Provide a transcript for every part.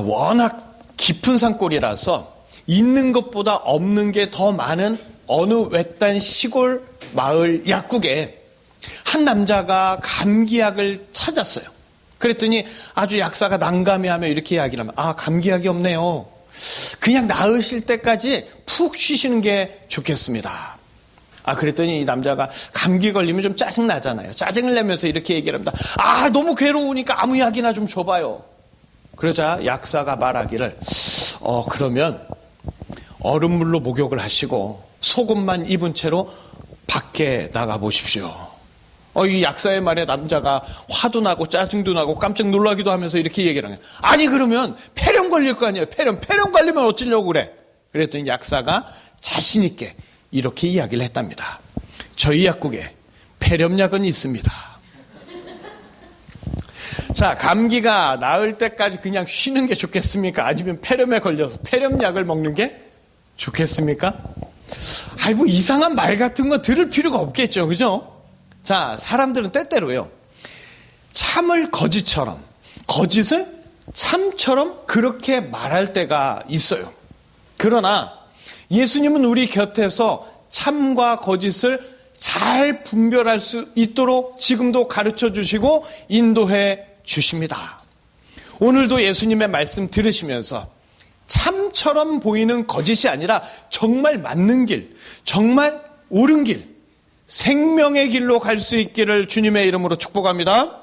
워낙 깊은 산골이라서 있는 것보다 없는 게 더 많은 어느 외딴 시골 마을 약국에 한 남자가 감기약을 찾았어요. 그랬더니 아주 약사가 난감해하며 이렇게 이야기를 하면 감기약이 없네요. 그냥 나으실 때까지 푹 쉬시는 게 좋겠습니다. 그랬더니 이 남자가 감기 걸리면 좀 짜증나잖아요. 짜증을 내면서 이렇게 얘기를 합니다. 너무 괴로우니까 아무 약이나 좀 줘봐요. 그러자 약사가 말하기를 그러면 얼음물로 목욕을 하시고 속옷만 입은 채로 밖에 나가 보십시오. 이 약사의 말에 남자가 화도 나고 짜증도 나고 깜짝 놀라기도 하면서 이렇게 얘기를 하는 거예요. 아니 그러면 폐렴 걸릴 거 아니에요. 폐렴 걸리면 어쩌려고 그래. 그랬더니 약사가 자신 있게 이렇게 이야기를 했답니다. 저희 약국에 폐렴약은 있습니다. 자, 감기가 나을 때까지 그냥 쉬는 게 좋겠습니까? 아니면 폐렴에 걸려서 폐렴약을 먹는 게 좋겠습니까? 뭐 이상한 말 같은 거 들을 필요가 없겠죠. 그죠? 자, 사람들은 때때로요, 참을 거짓처럼, 거짓을 참처럼 그렇게 말할 때가 있어요. 그러나 예수님은 우리 곁에서 참과 거짓을 잘 분별할 수 있도록 지금도 가르쳐 주시고 인도해 주십니다. 오늘도 예수님의 말씀 들으시면서 참처럼 보이는 거짓이 아니라 정말 맞는 길, 정말 옳은 길, 생명의 길로 갈 수 있기를 주님의 이름으로 축복합니다.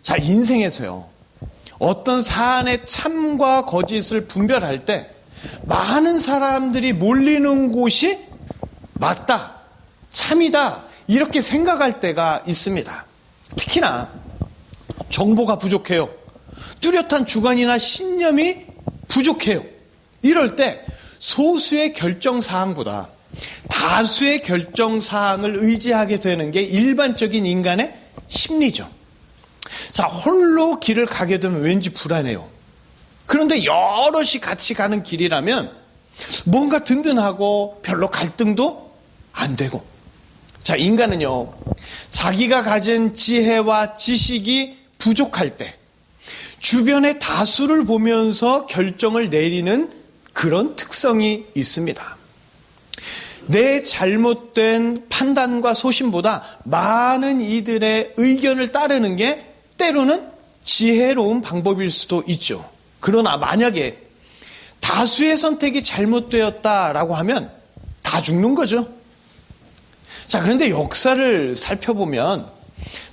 자, 인생에서요, 어떤 사안의 참과 거짓을 분별할 때 많은 사람들이 몰리는 곳이 맞다, 참이다 이렇게 생각할 때가 있습니다. 특히나 정보가 부족해요. 뚜렷한 주관이나 신념이 부족해요. 이럴 때 소수의 결정사항보다 다수의 결정사항을 의지하게 되는 게 일반적인 인간의 심리죠. 자, 홀로 길을 가게 되면 왠지 불안해요. 그런데 여럿이 같이 가는 길이라면 뭔가 든든하고 별로 갈등도 안 되고. 자, 인간은요, 자기가 가진 지혜와 지식이 부족할 때 주변의 다수를 보면서 결정을 내리는 그런 특성이 있습니다. 내 잘못된 판단과 소신보다 많은 이들의 의견을 따르는 게 때로는 지혜로운 방법일 수도 있죠. 그러나 만약에 다수의 선택이 잘못되었다라고 하면 다 죽는 거죠. 자, 그런데 역사를 살펴보면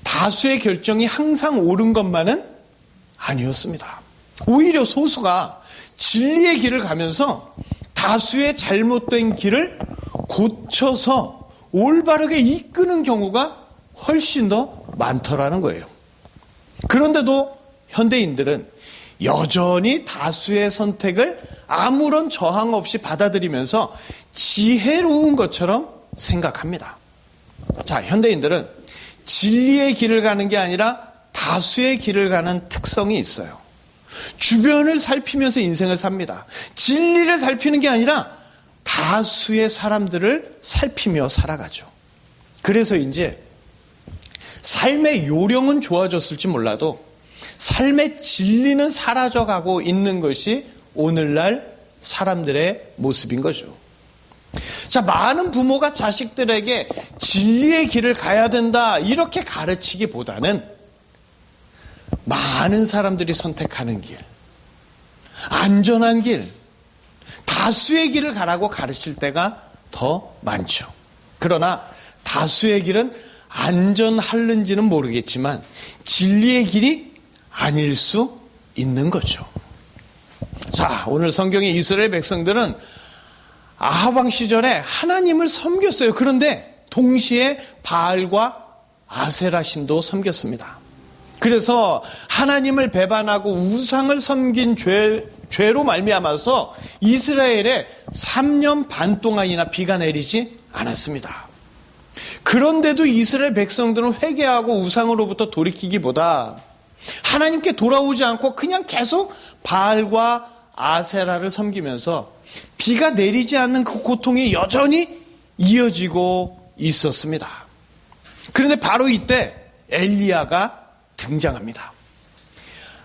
다수의 결정이 항상 옳은 것만은 아니었습니다. 오히려 소수가 진리의 길을 가면서 다수의 잘못된 길을 고쳐서 올바르게 이끄는 경우가 훨씬 더 많더라는 거예요. 그런데도 현대인들은 여전히 다수의 선택을 아무런 저항 없이 받아들이면서 지혜로운 것처럼 생각합니다. 자, 현대인들은 진리의 길을 가는 게 아니라 다수의 길을 가는 특성이 있어요. 주변을 살피면서 인생을 삽니다. 진리를 살피는 게 아니라 다수의 사람들을 살피며 살아가죠. 그래서 이제 삶의 요령은 좋아졌을지 몰라도 삶의 진리는 사라져가고 있는 것이 오늘날 사람들의 모습인 거죠. 자, 많은 부모가 자식들에게 진리의 길을 가야 된다 이렇게 가르치기보다는 많은 사람들이 선택하는 길, 안전한 길, 다수의 길을 가라고 가르칠 때가 더 많죠. 그러나 다수의 길은 안전할는지는 모르겠지만 진리의 길이 아닐 수 있는 거죠. 자, 오늘 성경의 이스라엘 백성들은 아합 왕 시절에 하나님을 섬겼어요. 그런데 동시에 바알과 아세라 신도 섬겼습니다. 그래서 하나님을 배반하고 우상을 섬긴 죄로 말미암아서 이스라엘에 3년 반 동안이나 비가 내리지 않았습니다. 그런데도 이스라엘 백성들은 회개하고 우상으로부터 돌이키기보다 하나님께 돌아오지 않고 그냥 계속 바알과 아세라를 섬기면서 비가 내리지 않는 그 고통이 여전히 이어지고 있었습니다. 그런데 바로 이때 엘리야가 등장합니다.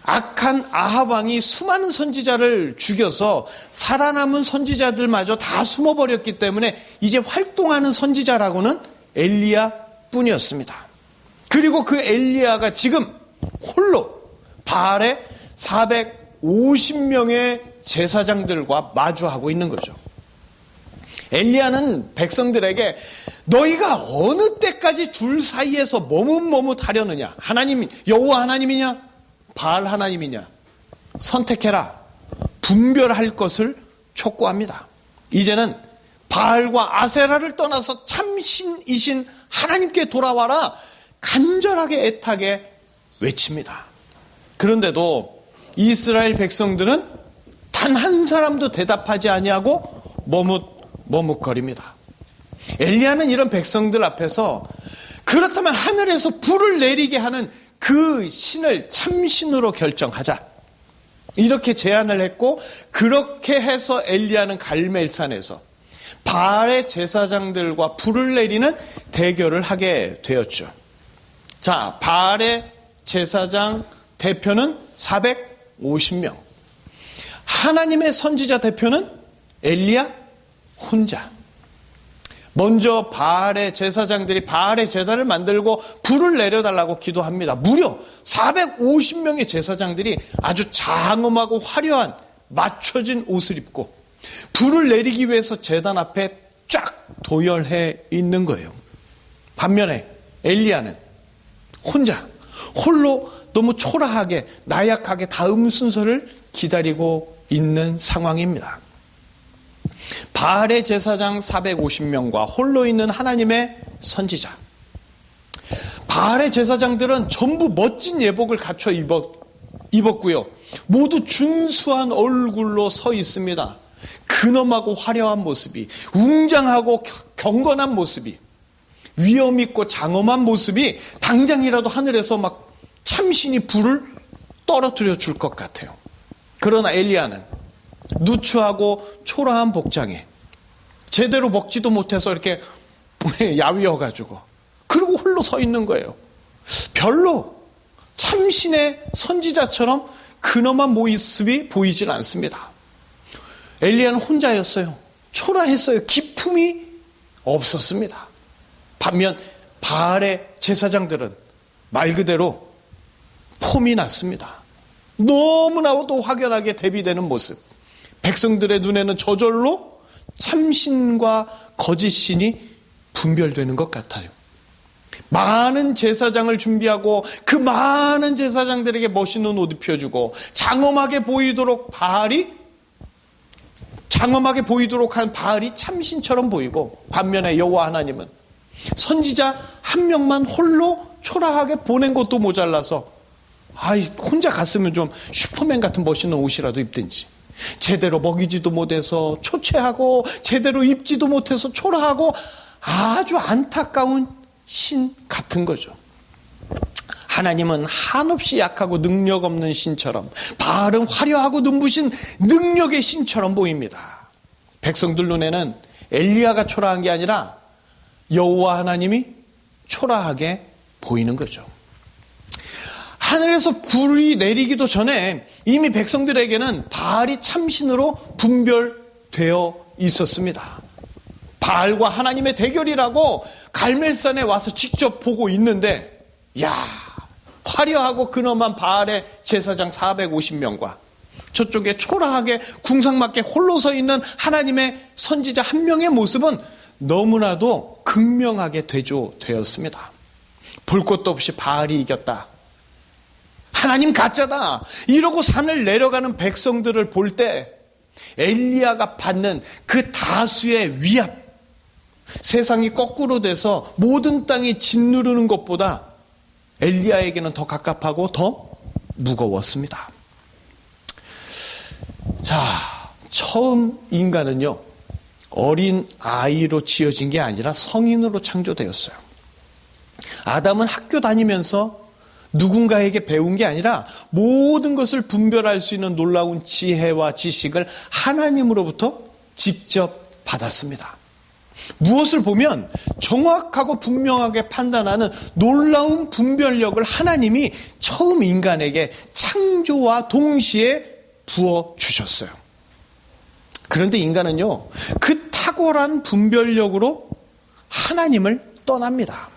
악한 아합 왕이 수많은 선지자를 죽여서 살아남은 선지자들마저 다 숨어버렸기 때문에 이제 활동하는 선지자라고는 엘리야 뿐이었습니다. 그리고 그 엘리야가 지금 홀로 바알의 450명의 제사장들과 마주하고 있는 거죠. 엘리야는 백성들에게 너희가 어느 때까지 둘 사이에서 머뭇머뭇하려느냐? 하나님, 여호와 하나님이냐? 바알 하나님이냐? 선택해라. 분별할 것을 촉구합니다. 이제는 바알과 아세라를 떠나서 참신이신 하나님께 돌아와라. 간절하게 애타게 외칩니다. 그런데도 이스라엘 백성들은 단 한 사람도 대답하지 아니하고 머뭇거립니다. 엘리야는 이런 백성들 앞에서 그렇다면 하늘에서 불을 내리게 하는 그 신을 참신으로 결정하자. 이렇게 제안을 했고 그렇게 해서 엘리야는 갈멜산에서 바알의 제사장들과 불을 내리는 대결을 하게 되었죠. 자, 바알의 제사장 대표는 450명. 하나님의 선지자 대표는 엘리야 혼자. 먼저 바알의 제사장들이 바알의 제단을 만들고 불을 내려달라고 기도합니다. 무려 450명의 제사장들이 아주 장엄하고 화려한 맞춰진 옷을 입고 불을 내리기 위해서 제단 앞에 쫙 도열해 있는 거예요. 반면에 엘리야는 혼자 홀로 너무 초라하게 나약하게 다음 순서를 기다리고 있는 상황입니다. 바알의 제사장 450명과 홀로 있는 하나님의 선지자. 바알의 제사장들은 전부 멋진 예복을 갖춰 입었고요. 모두 준수한 얼굴로 서 있습니다. 근엄하고 화려한 모습이, 웅장하고 경건한 모습이, 위엄 있고 장엄한 모습이 당장이라도 하늘에서 막 참신이 불을 떨어뜨려 줄 것 같아요. 그러나 엘리야는 누추하고 초라한 복장에 제대로 먹지도 못해서 이렇게 야위어가지고 그리고 홀로 서 있는 거예요. 별로 참신의 선지자처럼 근엄한 모습이 보이질 않습니다. 엘리야는 혼자였어요. 초라했어요. 기품이 없었습니다. 반면 바알의 제사장들은 말 그대로 폼이 났습니다. 너무나도 확연하게 대비되는 모습. 백성들의 눈에는 저절로 참신과 거짓신이 분별되는 것 같아요. 많은 제사장을 준비하고 그 많은 제사장들에게 멋있는 옷 입혀주고 장엄하게 보이도록 한 바알이 참신처럼 보이고, 반면에 여호와 하나님은 선지자 한 명만 홀로 초라하게 보낸 것도 모자라서 혼자 갔으면 좀 슈퍼맨 같은 멋있는 옷이라도 입든지, 제대로 먹이지도 못해서 초췌하고 제대로 입지도 못해서 초라하고 아주 안타까운 신 같은 거죠. 하나님은 한없이 약하고 능력 없는 신처럼, 바알은 화려하고 눈부신 능력의 신처럼 보입니다. 백성들 눈에는 엘리야가 초라한 게 아니라 여호와 하나님이 초라하게 보이는 거죠. 하늘에서 불이 내리기도 전에 이미 백성들에게는 바알이 참신으로 분별되어 있었습니다. 바알과 하나님의 대결이라고 갈멜산에 와서 직접 보고 있는데, 화려하고 근엄한 바알의 제사장 450명과 저쪽에 초라하게 궁상맞게 홀로 서 있는 하나님의 선지자 한 명의 모습은 너무나도 극명하게 대조되었습니다. 볼 것도 없이 바알이 이겼다, 하나님 가짜다, 이러고 산을 내려가는 백성들을 볼 때 엘리야가 받는 그 다수의 위압, 세상이 거꾸로 돼서 모든 땅이 짓누르는 것보다 엘리야에게는 더 갑갑하고 더 무거웠습니다. 자, 처음 인간은요, 어린 아이로 지어진 게 아니라 성인으로 창조되었어요. 아담은 학교 다니면서 누군가에게 배운 게 아니라 모든 것을 분별할 수 있는 놀라운 지혜와 지식을 하나님으로부터 직접 받았습니다. 무엇을 보면 정확하고 분명하게 판단하는 놀라운 분별력을 하나님이 처음 인간에게 창조와 동시에 부어주셨어요. 그런데 인간은요, 그 탁월한 분별력으로 하나님을 떠납니다.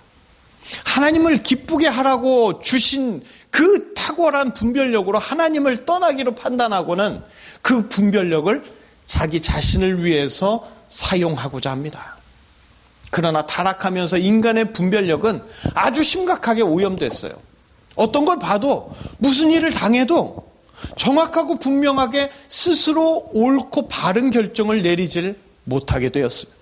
하나님을 기쁘게 하라고 주신 그 탁월한 분별력으로 하나님을 떠나기로 판단하고는 그 분별력을 자기 자신을 위해서 사용하고자 합니다. 그러나 타락하면서 인간의 분별력은 아주 심각하게 오염됐어요. 어떤 걸 봐도 무슨 일을 당해도 정확하고 분명하게 스스로 옳고 바른 결정을 내리질 못하게 되었어요.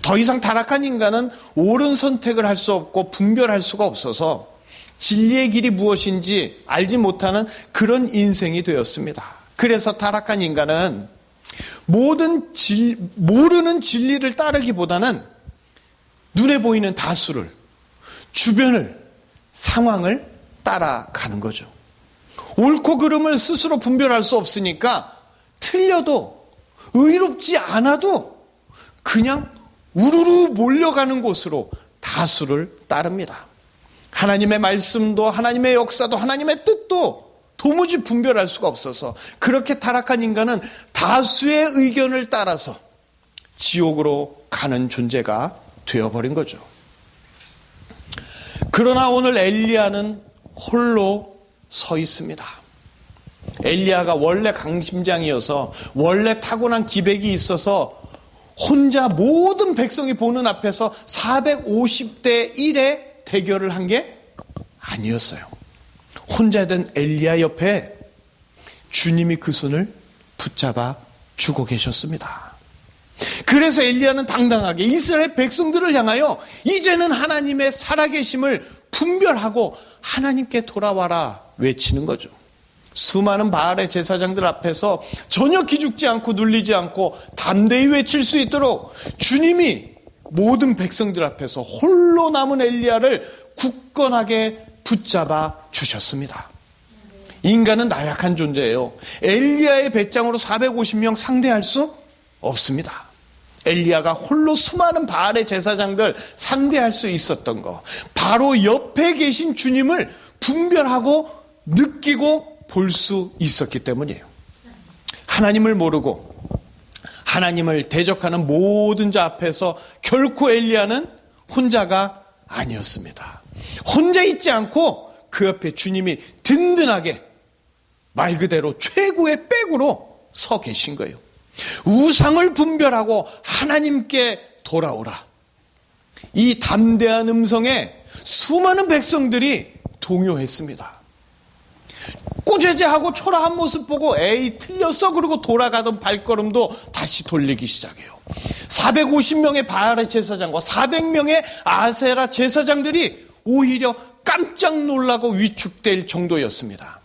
더 이상 타락한 인간은 옳은 선택을 할 수 없고 분별할 수가 없어서 진리의 길이 무엇인지 알지 못하는 그런 인생이 되었습니다. 그래서 타락한 인간은 모르는 진리를 따르기보다는 눈에 보이는 다수를, 주변을, 상황을 따라가는 거죠. 옳고 그름을 스스로 분별할 수 없으니까 틀려도 의롭지 않아도 그냥 우르르 몰려가는 곳으로 다수를 따릅니다. 하나님의 말씀도 하나님의 역사도 하나님의 뜻도 도무지 분별할 수가 없어서 그렇게 타락한 인간은 다수의 의견을 따라서 지옥으로 가는 존재가 되어버린 거죠. 그러나 오늘 엘리야는 홀로 서 있습니다. 엘리야가 원래 강심장이어서 원래 타고난 기백이 있어서 혼자 모든 백성이 보는 앞에서 450대 1의 대결을 한 게 아니었어요. 혼자 된 엘리야 옆에 주님이 그 손을 붙잡아 주고 계셨습니다. 그래서 엘리야는 당당하게 이스라엘 백성들을 향하여 이제는 하나님의 살아계심을 분별하고 하나님께 돌아와라 외치는 거죠. 수많은 바알의 제사장들 앞에서 전혀 기죽지 않고 눌리지 않고 담대히 외칠 수 있도록 주님이 모든 백성들 앞에서 홀로 남은 엘리야를 굳건하게 붙잡아 주셨습니다. 인간은 나약한 존재예요. 엘리야의 배짱으로 450명 상대할 수 없습니다. 엘리야가 홀로 수많은 바알의 제사장들 상대할 수 있었던 거, 바로 옆에 계신 주님을 분별하고 느끼고 볼 수 있었기 때문이에요. 하나님을 모르고 하나님을 대적하는 모든 자 앞에서 결코 엘리야는 혼자가 아니었습니다. 혼자 있지 않고 그 옆에 주님이 든든하게 말 그대로 최고의 백으로 서 계신 거예요. 우상을 분별하고 하나님께 돌아오라. 이 담대한 음성에 수많은 백성들이 동요했습니다. 꼬재재하고 초라한 모습 보고 에이 틀렸어 그러고 돌아가던 발걸음도 다시 돌리기 시작해요. 450명의 바알의 제사장과 400명의 아세라 제사장들이 오히려 깜짝 놀라고 위축될 정도였습니다.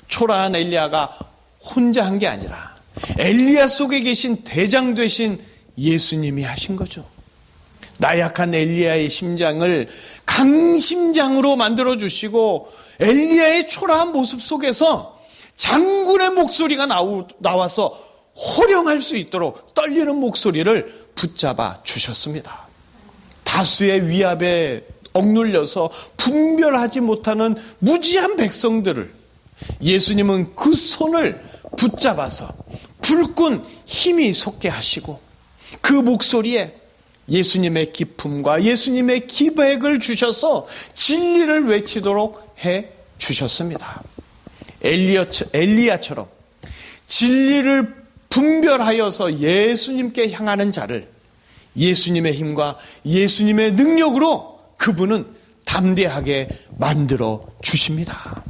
초라한 엘리야가 혼자 한 게 아니라 엘리야 속에 계신 대장 되신 예수님이 하신 거죠. 나약한 엘리야의 심장을 강심장으로 만들어주시고 엘리야의 초라한 모습 속에서 장군의 목소리가 나와서 호령할 수 있도록 떨리는 목소리를 붙잡아 주셨습니다. 다수의 위압에 억눌려서 분별하지 못하는 무지한 백성들을 예수님은 그 손을 붙잡아서 불끈 힘이 솟게 하시고 그 목소리에 예수님의 기품과 예수님의 기백을 주셔서 진리를 외치도록 해 주셨습니다. 엘리야처럼 진리를 분별하여서 예수님께 향하는 자를 예수님의 힘과 예수님의 능력으로 그분은 담대하게 만들어 주십니다.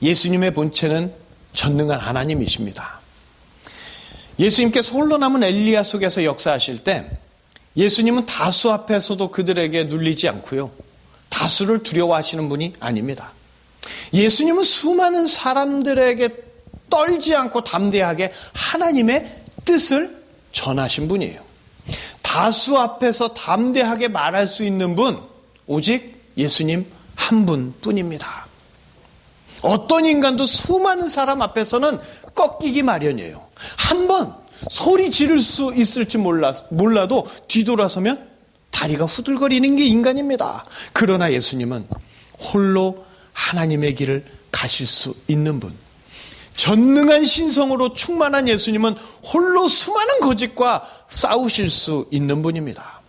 예수님의 본체는 전능한 하나님이십니다. 예수님께서 홀로 남은 엘리야 속에서 역사하실 때 예수님은 다수 앞에서도 그들에게 눌리지 않고요. 다수를 두려워하시는 분이 아닙니다. 예수님은 수많은 사람들에게 떨지 않고 담대하게 하나님의 뜻을 전하신 분이에요. 다수 앞에서 담대하게 말할 수 있는 분, 오직 예수님 한 분뿐입니다. 어떤 인간도 수많은 사람 앞에서는 꺾이기 마련이에요. 한 번 소리 지를 수 있을지 몰라도 뒤돌아서면 다리가 후들거리는 게 인간입니다. 그러나 예수님은 홀로 하나님의 길을 가실 수 있는 분, 전능한 신성으로 충만한 예수님은 홀로 수많은 거짓과 싸우실 수 있는 분입니다.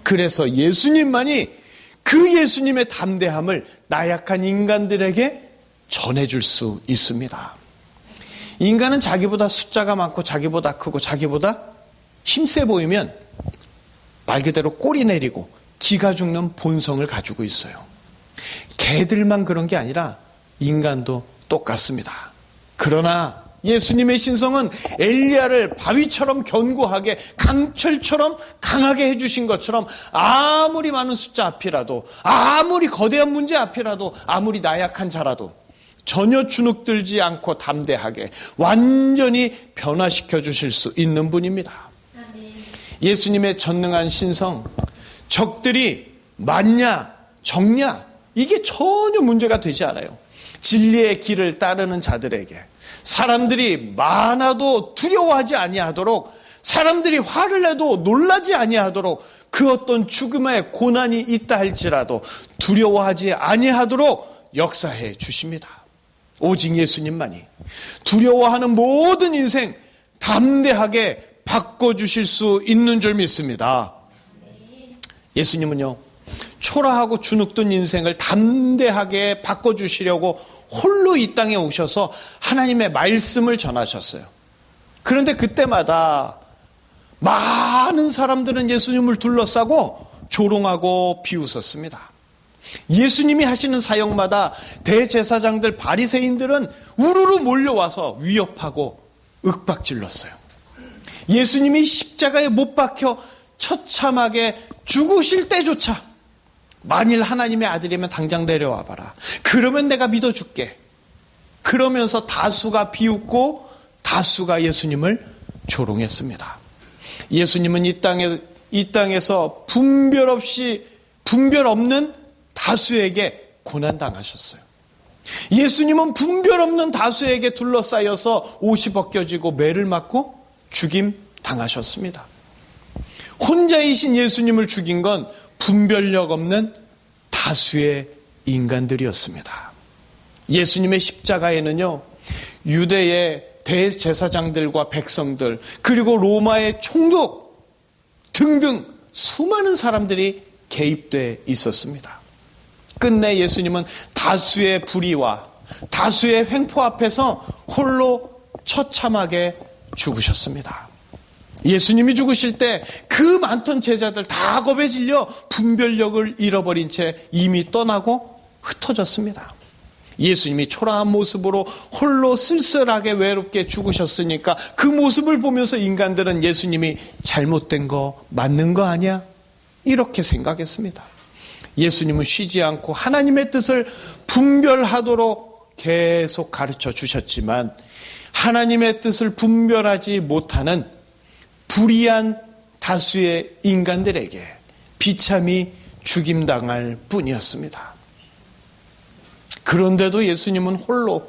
그래서 예수님만이 그 예수님의 담대함을 나약한 인간들에게 전해줄 수 있습니다. 인간은 자기보다 숫자가 많고 자기보다 크고 자기보다 힘세 보이면 말 그대로 꼬리 내리고 기가 죽는 본성을 가지고 있어요. 개들만 그런 게 아니라 인간도 똑같습니다. 그러나 예수님의 신성은 엘리야를 바위처럼 견고하게 강철처럼 강하게 해주신 것처럼 아무리 많은 숫자 앞이라도, 아무리 거대한 문제 앞이라도, 아무리 나약한 자라도 전혀 주눅들지 않고 담대하게 완전히 변화시켜 주실 수 있는 분입니다. 예수님의 전능한 신성, 적들이 많냐 적냐 이게 전혀 문제가 되지 않아요. 진리의 길을 따르는 자들에게 사람들이 많아도 두려워하지 아니하도록, 사람들이 화를 내도 놀라지 아니하도록, 그 어떤 죽음의 고난이 있다 할지라도 두려워하지 아니하도록 역사해 주십니다. 오직 예수님만이 두려워하는 모든 인생 담대하게 바꿔주실 수 있는 줄 믿습니다. 예수님은요, 초라하고 주눅든 인생을 담대하게 바꿔주시려고 홀로 이 땅에 오셔서 하나님의 말씀을 전하셨어요. 그런데 그때마다 많은 사람들은 예수님을 둘러싸고 조롱하고 비웃었습니다. 예수님이 하시는 사역마다 대제사장들, 바리새인들은 우르르 몰려와서 위협하고 윽박질렀어요. 예수님이 십자가에 못 박혀 처참하게 죽으실 때조차 만일 하나님의 아들이면 당장 내려와 봐라. 그러면 내가 믿어줄게. 그러면서 다수가 비웃고 다수가 예수님을 조롱했습니다. 예수님은 이 땅에서 분별 없는 다수에게 고난당하셨어요. 예수님은 분별 없는 다수에게 둘러싸여서 옷이 벗겨지고 매를 맞고 죽임 당하셨습니다. 혼자이신 예수님을 죽인 건 분별력 없는 다수의 인간들이었습니다. 예수님의 십자가에는요, 유대의 대제사장들과 백성들, 그리고 로마의 총독 등등 수많은 사람들이 개입돼 있었습니다. 끝내 예수님은 다수의 불의와 다수의 횡포 앞에서 홀로 처참하게 죽으셨습니다. 예수님이 죽으실 때 그 많던 제자들 다 겁에 질려 분별력을 잃어버린 채 이미 떠나고 흩어졌습니다. 예수님이 초라한 모습으로 홀로 쓸쓸하게 외롭게 죽으셨으니까 그 모습을 보면서 인간들은 예수님이 잘못된 거 맞는 거 아니야? 이렇게 생각했습니다. 예수님은 쉬지 않고 하나님의 뜻을 분별하도록 계속 가르쳐 주셨지만 하나님의 뜻을 분별하지 못하는 불의한 다수의 인간들에게 비참히 죽임당할 뿐이었습니다. 그런데도 예수님은 홀로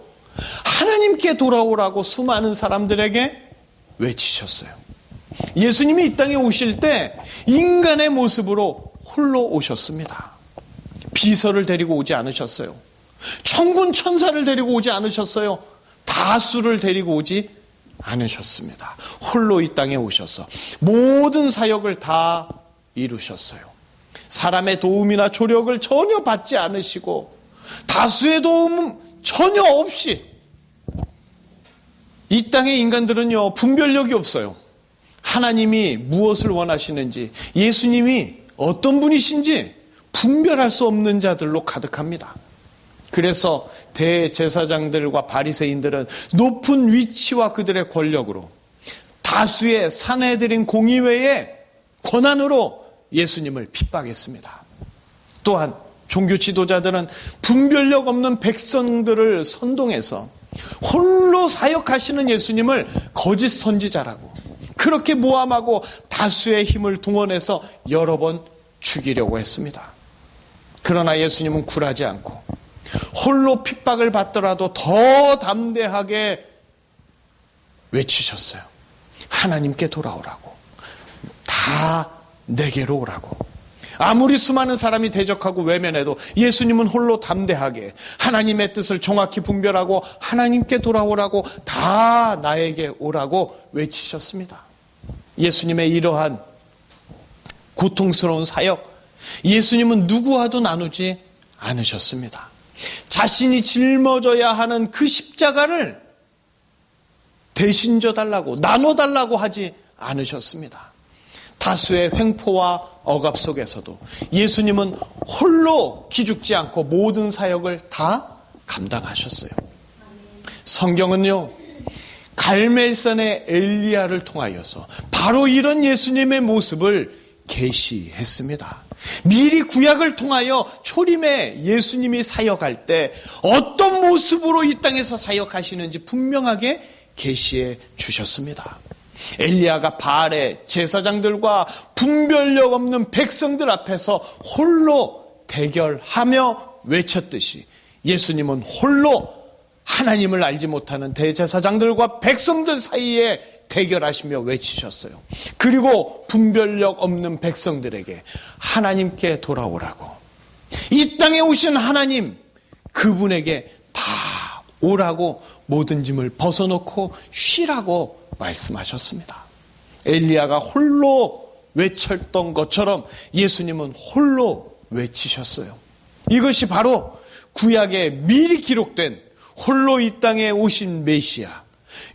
하나님께 돌아오라고 수많은 사람들에게 외치셨어요. 예수님이 이 땅에 오실 때 인간의 모습으로 홀로 오셨습니다. 비서를 데리고 오지 않으셨어요. 천군 천사를 데리고 오지 않으셨어요. 다수를 데리고 오지 않으셨습니다. 홀로 이 땅에 오셔서 모든 사역을 다 이루셨어요. 사람의 도움이나 조력을 전혀 받지 않으시고 다수의 도움 전혀 없이 이 땅의 인간들은요, 분별력이 없어요. 하나님이 무엇을 원하시는지, 예수님이 어떤 분이신지 분별할 수 없는 자들로 가득합니다. 그래서 대제사장들과 바리새인들은 높은 위치와 그들의 권력으로 다수의 사내들인 공의회의 권한으로 예수님을 핍박했습니다. 또한 종교 지도자들은 분별력 없는 백성들을 선동해서 홀로 사역하시는 예수님을 거짓 선지자라고 그렇게 모함하고 다수의 힘을 동원해서 여러 번 죽이려고 했습니다. 그러나 예수님은 굴하지 않고 홀로 핍박을 받더라도 더 담대하게 외치셨어요. 하나님께 돌아오라고. 다 내게로 오라고. 아무리 수많은 사람이 대적하고 외면해도 예수님은 홀로 담대하게 하나님의 뜻을 정확히 분별하고 하나님께 돌아오라고, 다 나에게 오라고 외치셨습니다. 예수님의 이러한 고통스러운 사역, 예수님은 누구와도 나누지 않으셨습니다. 자신이 짊어져야 하는 그 십자가를 대신 져달라고, 나눠달라고 하지 않으셨습니다. 다수의 횡포와 억압 속에서도 예수님은 홀로 기죽지 않고 모든 사역을 다 감당하셨어요. 성경은요, 갈멜산의 엘리야를 통하여서 바로 이런 예수님의 모습을 계시했습니다. 미리 구약을 통하여 초림에 예수님이 사역할 때 어떤 모습으로 이 땅에서 사역하시는지 분명하게 계시해 주셨습니다. 엘리야가 바알의 제사장들과 분별력 없는 백성들 앞에서 홀로 대결하며 외쳤듯이 예수님은 홀로 하나님을 알지 못하는 대제사장들과 백성들 사이에 대결하시며 외치셨어요. 그리고 분별력 없는 백성들에게 하나님께 돌아오라고, 이 땅에 오신 하나님, 그분에게 다 오라고, 모든 짐을 벗어놓고 쉬라고 말씀하셨습니다. 엘리야가 홀로 외쳤던 것처럼 예수님은 홀로 외치셨어요. 이것이 바로 구약에 미리 기록된 홀로 이 땅에 오신 메시아,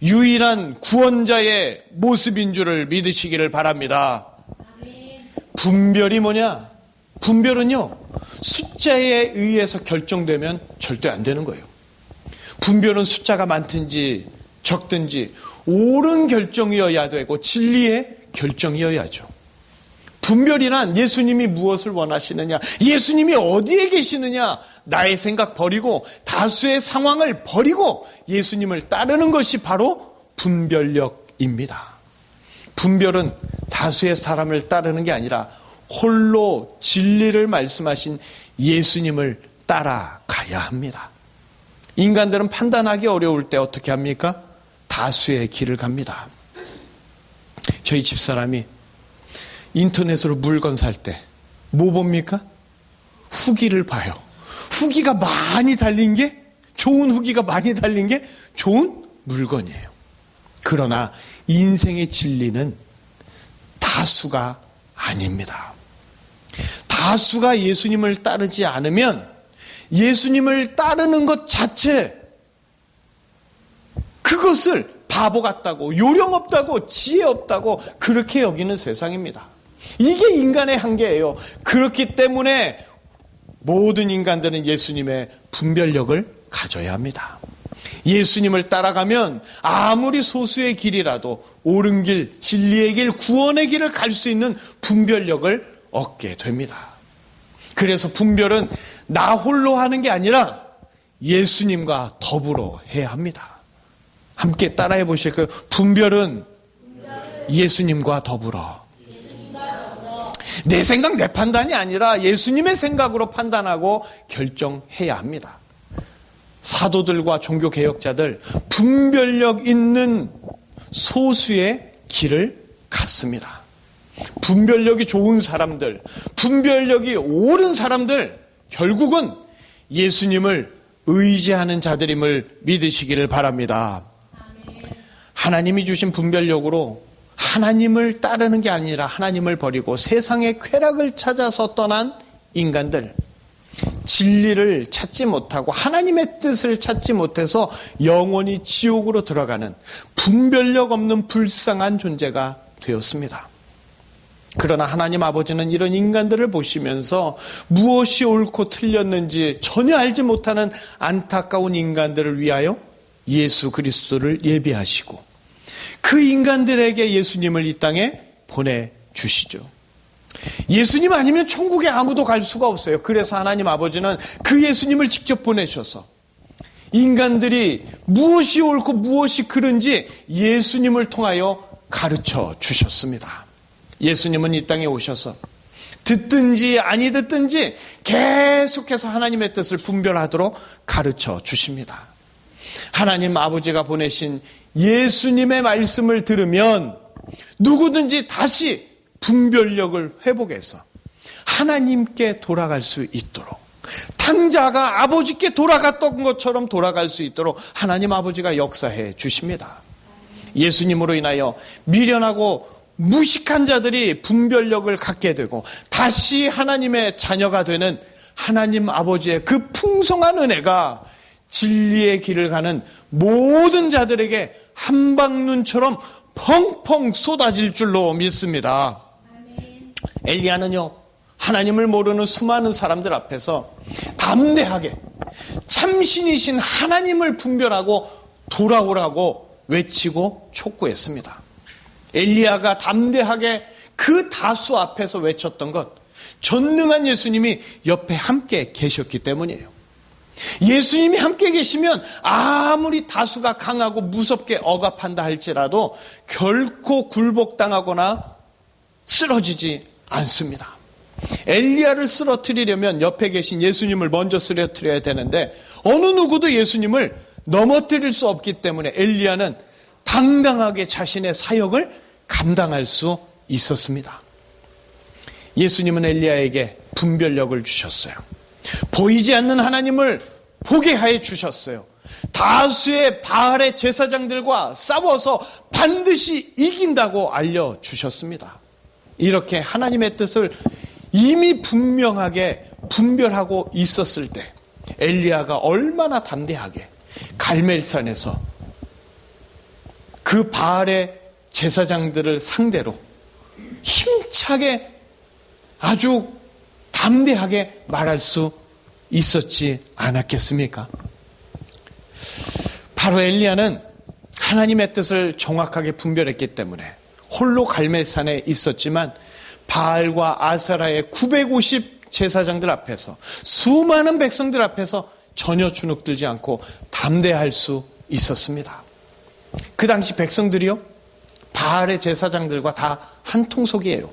유일한 구원자의 모습인 줄을 믿으시기를 바랍니다. 분별이 뭐냐? 분별은요, 숫자에 의해서 결정되면 절대 안 되는 거예요. 분별은 숫자가 많든지 적든지 옳은 결정이어야 되고 진리의 결정이어야죠. 분별이란 예수님이 무엇을 원하시느냐, 예수님이 어디에 계시느냐, 나의 생각 버리고 다수의 상황을 버리고 예수님을 따르는 것이 바로 분별력입니다. 분별은 다수의 사람을 따르는 게 아니라 홀로 진리를 말씀하신 예수님을 따라가야 합니다. 인간들은 판단하기 어려울 때 어떻게 합니까? 다수의 길을 갑니다. 저희 집사람이 인터넷으로 물건 살 때 뭐 봅니까? 후기를 봐요. 후기가 많이 달린 게, 좋은 후기가 많이 달린 게 좋은 물건이에요. 그러나 인생의 진리는 다수가 아닙니다. 다수가 예수님을 따르지 않으면 예수님을 따르는 것 자체, 그것을 바보 같다고, 요령 없다고, 지혜 없다고 그렇게 여기는 세상입니다. 이게 인간의 한계예요. 그렇기 때문에 모든 인간들은 예수님의 분별력을 가져야 합니다. 예수님을 따라가면 아무리 소수의 길이라도 옳은 길, 진리의 길, 구원의 길을 갈 수 있는 분별력을 얻게 됩니다. 그래서 분별은 나 홀로 하는 게 아니라 예수님과 더불어 해야 합니다. 함께 따라해 보실까요? 분별은 예수님과 더불어. 내 생각, 내 판단이 아니라 예수님의 생각으로 판단하고 결정해야 합니다. 사도들과 종교개혁자들, 분별력 있는 소수의 길을 갔습니다. 분별력이 좋은 사람들, 분별력이 옳은 사람들, 결국은 예수님을 의지하는 자들임을 믿으시기를 바랍니다. 하나님이 주신 분별력으로 하나님을 따르는 게 아니라 하나님을 버리고 세상의 쾌락을 찾아서 떠난 인간들, 진리를 찾지 못하고 하나님의 뜻을 찾지 못해서 영원히 지옥으로 들어가는 분별력 없는 불쌍한 존재가 되었습니다. 그러나 하나님 아버지는 이런 인간들을 보시면서 무엇이 옳고 틀렸는지 전혀 알지 못하는 안타까운 인간들을 위하여 예수 그리스도를 예비하시고 그 인간들에게 예수님을 이 땅에 보내주시죠. 예수님 아니면 천국에 아무도 갈 수가 없어요. 그래서 하나님 아버지는 그 예수님을 직접 보내셔서 인간들이 무엇이 옳고 무엇이 그른지 예수님을 통하여 가르쳐 주셨습니다. 예수님은 이 땅에 오셔서 듣든지 아니 듣든지 계속해서 하나님의 뜻을 분별하도록 가르쳐 주십니다. 하나님 아버지가 보내신 예수님의 말씀을 들으면 누구든지 다시 분별력을 회복해서 하나님께 돌아갈 수 있도록, 탕자가 아버지께 돌아갔던 것처럼 돌아갈 수 있도록 하나님 아버지가 역사해 주십니다. 예수님으로 인하여 미련하고 무식한 자들이 분별력을 갖게 되고 다시 하나님의 자녀가 되는 하나님 아버지의 그 풍성한 은혜가 진리의 길을 가는 모든 자들에게 한방눈처럼 펑펑 쏟아질 줄로 믿습니다. 엘리야는요, 하나님을 모르는 수많은 사람들 앞에서 담대하게 참신이신 하나님을 분별하고 돌아오라고 외치고 촉구했습니다. 엘리야가 담대하게 그 다수 앞에서 외쳤던 것, 전능한 예수님이 옆에 함께 계셨기 때문이에요. 예수님이 함께 계시면 아무리 다수가 강하고 무섭게 억압한다 할지라도 결코 굴복당하거나 쓰러지지 않습니다. 엘리야를 쓰러뜨리려면 옆에 계신 예수님을 먼저 쓰러뜨려야 되는데 어느 누구도 예수님을 넘어뜨릴 수 없기 때문에 엘리야는 당당하게 자신의 사역을 감당할 수 있었습니다. 예수님은 엘리야에게 분별력을 주셨어요. 보이지 않는 하나님을 보게 해 주셨어요. 다수의 바알의 제사장들과 싸워서 반드시 이긴다고 알려주셨습니다. 이렇게 하나님의 뜻을 이미 분명하게 분별하고 있었을 때 엘리야가 얼마나 담대하게 갈멜산에서 그 바알의 제사장들을 상대로 힘차게 아주 담대하게 말할 수 있었지 않았겠습니까? 바로 엘리야는 하나님의 뜻을 정확하게 분별했기 때문에 홀로 갈멜산에 있었지만 바알과 아세라의 950 제사장들 앞에서, 수많은 백성들 앞에서 전혀 주눅들지 않고 담대할 수 있었습니다. 그 당시 백성들이요, 바알의 제사장들과 다 한 통속이에요.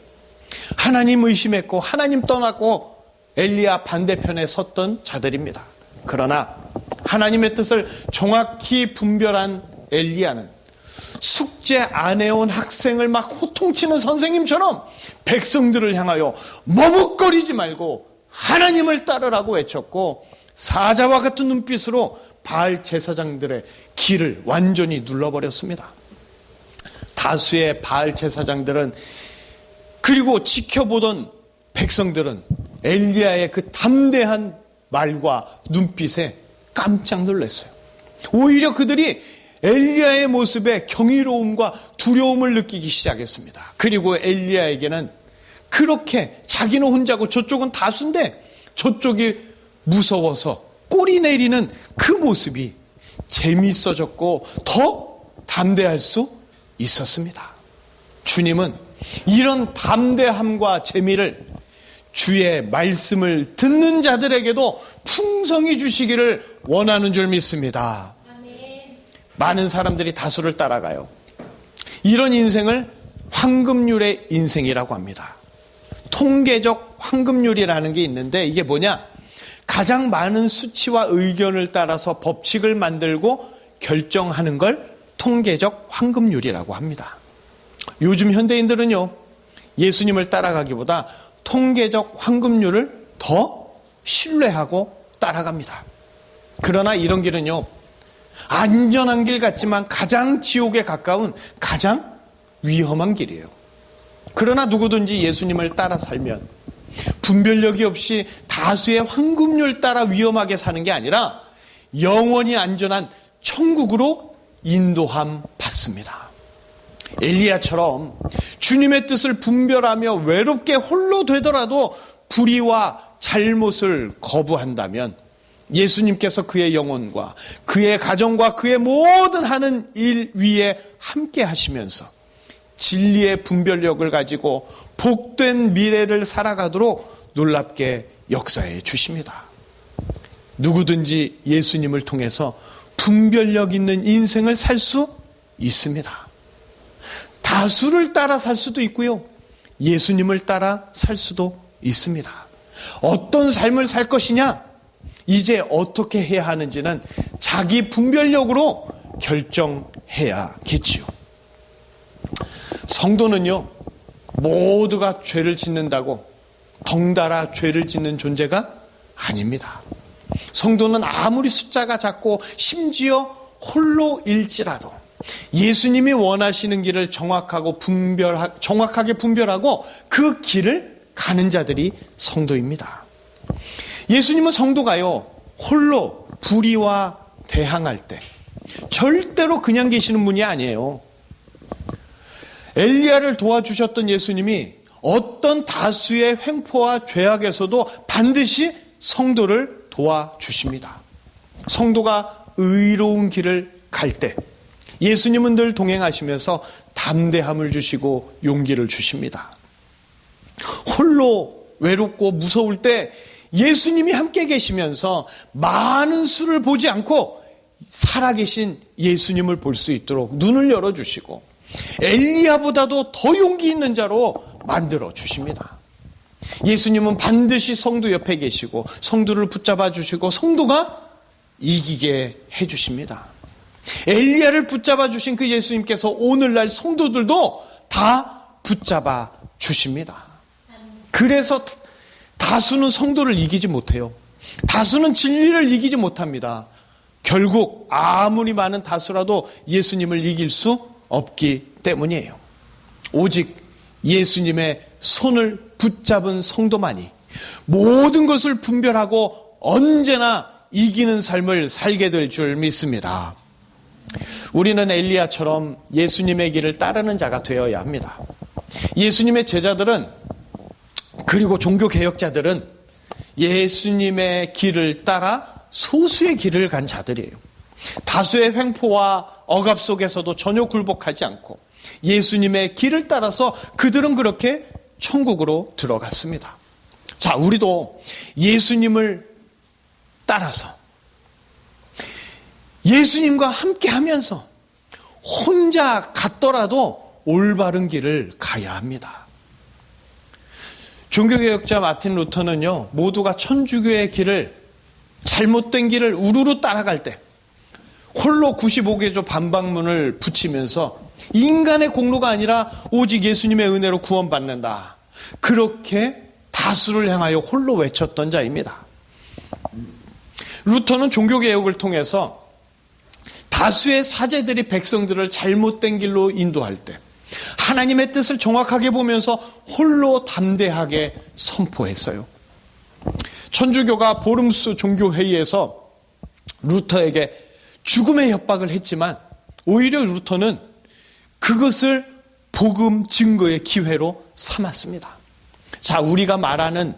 하나님 의심했고 하나님 떠났고 엘리야 반대편에 섰던 자들입니다. 그러나 하나님의 뜻을 정확히 분별한 엘리야는 숙제 안 해온 학생을 막 호통치는 선생님처럼 백성들을 향하여 머뭇거리지 말고 하나님을 따르라고 외쳤고, 사자와 같은 눈빛으로 바알 제사장들의 길을 완전히 눌러버렸습니다. 다수의 바알 제사장들은, 그리고 지켜보던 백성들은 엘리야의 그 담대한 말과 눈빛에 깜짝 놀랐어요. 오히려 그들이 엘리야의 모습에 경이로움과 두려움을 느끼기 시작했습니다. 그리고 엘리야에게는 그렇게 자기는 혼자고 저쪽은 다수인데 저쪽이 무서워서 꼬리 내리는 그 모습이 재미있어졌고 더 담대할 수 있었습니다. 주님은 이런 담대함과 재미를 주의 말씀을 듣는 자들에게도 풍성히 주시기를 원하는 줄 믿습니다. 많은 사람들이 다수를 따라가요. 이런 인생을 황금률의 인생이라고 합니다. 통계적 황금률이라는 게 있는데 이게 뭐냐? 가장 많은 수치와 의견을 따라서 법칙을 만들고 결정하는 걸 통계적 황금률이라고 합니다. 요즘 현대인들은요, 예수님을 따라가기보다 통계적 황금률을 더 신뢰하고 따라갑니다. 그러나 이런 길은요, 안전한 길 같지만 가장 지옥에 가까운 가장 위험한 길이에요. 그러나 누구든지 예수님을 따라 살면 분별력이 없이 다수의 황금률 따라 위험하게 사는 게 아니라 영원히 안전한 천국으로 인도함 받습니다. 엘리야처럼 주님의 뜻을 분별하며 외롭게 홀로 되더라도 불의와 잘못을 거부한다면 예수님께서 그의 영혼과 그의 가정과 그의 모든 하는 일 위에 함께 하시면서 진리의 분별력을 가지고 복된 미래를 살아가도록 놀랍게 역사해 주십니다. 누구든지 예수님을 통해서 분별력 있는 인생을 살 수 있습니다. 다수를 따라 살 수도 있고요, 예수님을 따라 살 수도 있습니다. 어떤 삶을 살 것이냐, 이제 어떻게 해야 하는지는 자기 분별력으로 결정해야겠지요. 성도는요, 모두가 죄를 짓는다고 덩달아 죄를 짓는 존재가 아닙니다. 성도는 아무리 숫자가 작고 심지어 홀로일지라도 예수님이 원하시는 길을 정확하게 분별하고 그 길을 가는 자들이 성도입니다. 예수님은 성도가요, 홀로 불의와 대항할 때 절대로 그냥 계시는 분이 아니에요. 엘리야를 도와주셨던 예수님이 어떤 다수의 횡포와 죄악에서도 반드시 성도를 도와주십니다. 성도가 의로운 길을 갈 때 예수님은 늘 동행하시면서 담대함을 주시고 용기를 주십니다. 홀로 외롭고 무서울 때 예수님이 함께 계시면서 많은 수를 보지 않고 살아계신 예수님을 볼 수 있도록 눈을 열어주시고 엘리야보다도 더 용기 있는 자로 만들어 주십니다. 예수님은 반드시 성도 옆에 계시고 성도를 붙잡아 주시고 성도가 이기게 해주십니다. 엘리야를 붙잡아 주신 그 예수님께서 오늘날 성도들도 다 붙잡아 주십니다. 그래서 다수는 성도를 이기지 못해요. 다수는 진리를 이기지 못합니다. 결국 아무리 많은 다수라도 예수님을 이길 수 없기 때문이에요. 오직 예수님의 손을 붙잡은 성도만이 모든 것을 분별하고 언제나 이기는 삶을 살게 될 줄 믿습니다. 우리는 엘리야처럼 예수님의 길을 따르는 자가 되어야 합니다. 예수님의 제자들은, 그리고 종교개혁자들은 예수님의 길을 따라 소수의 길을 간 자들이에요. 다수의 횡포와 억압 속에서도 전혀 굴복하지 않고 예수님의 길을 따라서 그들은 그렇게 천국으로 들어갔습니다. 자, 우리도 예수님을 따라서 예수님과 함께 하면서 혼자 갔더라도 올바른 길을 가야 합니다. 종교개혁자 마틴 루터는요, 모두가 천주교의 길을, 잘못된 길을 우르르 따라갈 때 홀로 95개조 반박문을 붙이면서 인간의 공로가 아니라 오직 예수님의 은혜로 구원받는다, 그렇게 다수를 향하여 홀로 외쳤던 자입니다. 루터는 종교개혁을 통해서 다수의 사제들이 백성들을 잘못된 길로 인도할 때 하나님의 뜻을 정확하게 보면서 홀로 담대하게 선포했어요. 천주교가 보름수 종교회의에서 루터에게 죽음의 협박을 했지만 오히려 루터는 그것을 복음 증거의 기회로 삼았습니다. 자, 우리가 말하는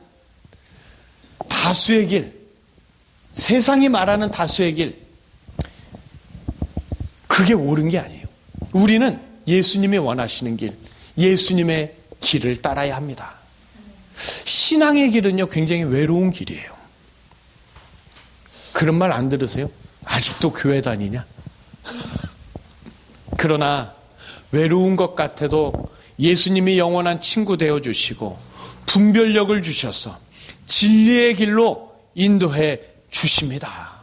다수의 길, 세상이 말하는 다수의 길, 그게 옳은 게 아니에요. 우리는 예수님이 원하시는 길, 예수님의 길을 따라야 합니다. 신앙의 길은요, 굉장히 외로운 길이에요. 그런 말 안 들으세요? 아직도 교회 다니냐? 그러나 외로운 것 같아도 예수님이 영원한 친구 되어주시고 분별력을 주셔서 진리의 길로 인도해 주십니다.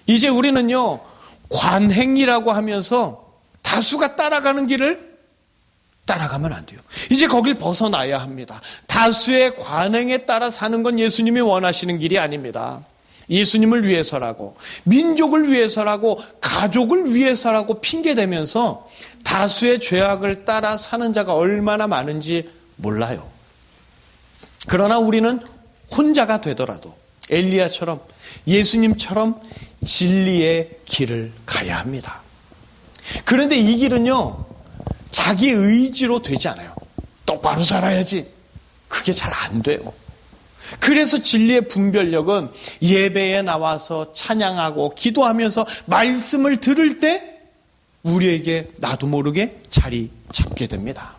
이제 우리는요, 관행이라고 하면서 다수가 따라가는 길을 따라가면 안 돼요. 이제 거길 벗어나야 합니다. 다수의 관행에 따라 사는 건 예수님이 원하시는 길이 아닙니다. 예수님을 위해서라고, 민족을 위해서라고, 가족을 위해서라고 핑계대면서 다수의 죄악을 따라 사는 자가 얼마나 많은지 몰라요. 그러나 우리는 혼자가 되더라도 엘리야처럼, 예수님처럼 진리의 길을 가야 합니다. 그런데 이 길은요, 자기 의지로 되지 않아요. 똑바로 살아야지. 그게 잘 안 돼요. 그래서 진리의 분별력은 예배에 나와서 찬양하고 기도하면서 말씀을 들을 때 우리에게 나도 모르게 자리 잡게 됩니다.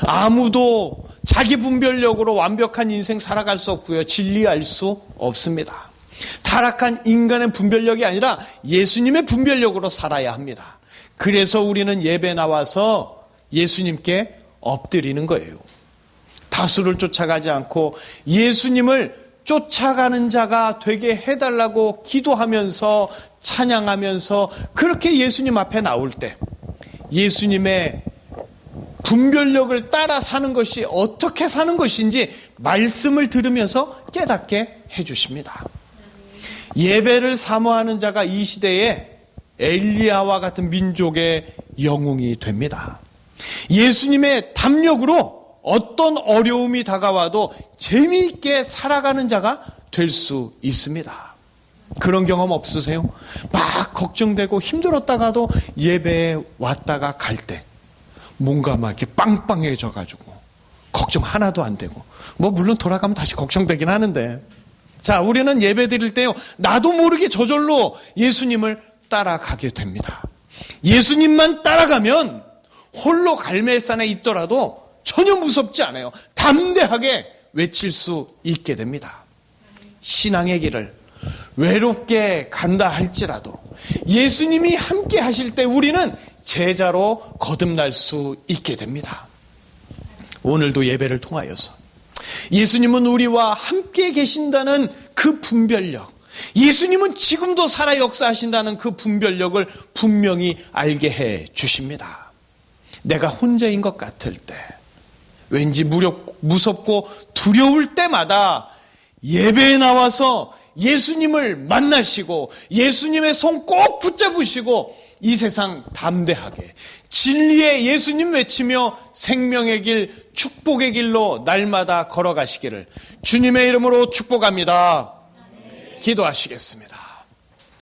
아무도 자기 분별력으로 완벽한 인생 살아갈 수 없고요, 진리할 수 없습니다. 타락한 인간의 분별력이 아니라 예수님의 분별력으로 살아야 합니다. 그래서 우리는 예배 나와서 예수님께 엎드리는 거예요. 다수를 쫓아가지 않고 예수님을 쫓아가는 자가 되게 해달라고 기도하면서 찬양하면서 그렇게 예수님 앞에 나올 때 예수님의 분별력을 따라 사는 것이 어떻게 사는 것인지 말씀을 들으면서 깨닫게 해주십니다. 예배를 사모하는 자가 이 시대에 엘리야와 같은 민족의 영웅이 됩니다. 예수님의 담력으로 어떤 어려움이 다가와도 재미있게 살아가는 자가 될 수 있습니다. 그런 경험 없으세요? 막 걱정되고 힘들었다가도 예배에 왔다가 갈 때 뭔가 막 이렇게 빵빵해져가지고 걱정 하나도 안 되고, 뭐 물론 돌아가면 다시 걱정되긴 하는데, 자, 우리는 예배 드릴 때요, 나도 모르게 저절로 예수님을 따라가게 됩니다. 예수님만 따라가면 홀로 갈멜산에 있더라도 전혀 무섭지 않아요. 담대하게 외칠 수 있게 됩니다. 신앙의 길을 외롭게 간다 할지라도 예수님이 함께 하실 때 우리는 제자로 거듭날 수 있게 됩니다. 오늘도 예배를 통하여서 예수님은 우리와 함께 계신다는 그 분별력, 예수님은 지금도 살아 역사하신다는 그 분별력을 분명히 알게 해 주십니다. 내가 혼자인 것 같을 때, 왠지 무섭고 두려울 때마다 예배에 나와서 예수님을 만나시고 예수님의 손 꼭 붙잡으시고 이 세상 담대하게 진리의 예수님 외치며 생명의 길, 축복의 길로 날마다 걸어가시기를 주님의 이름으로 축복합니다. 기도하시겠습니다.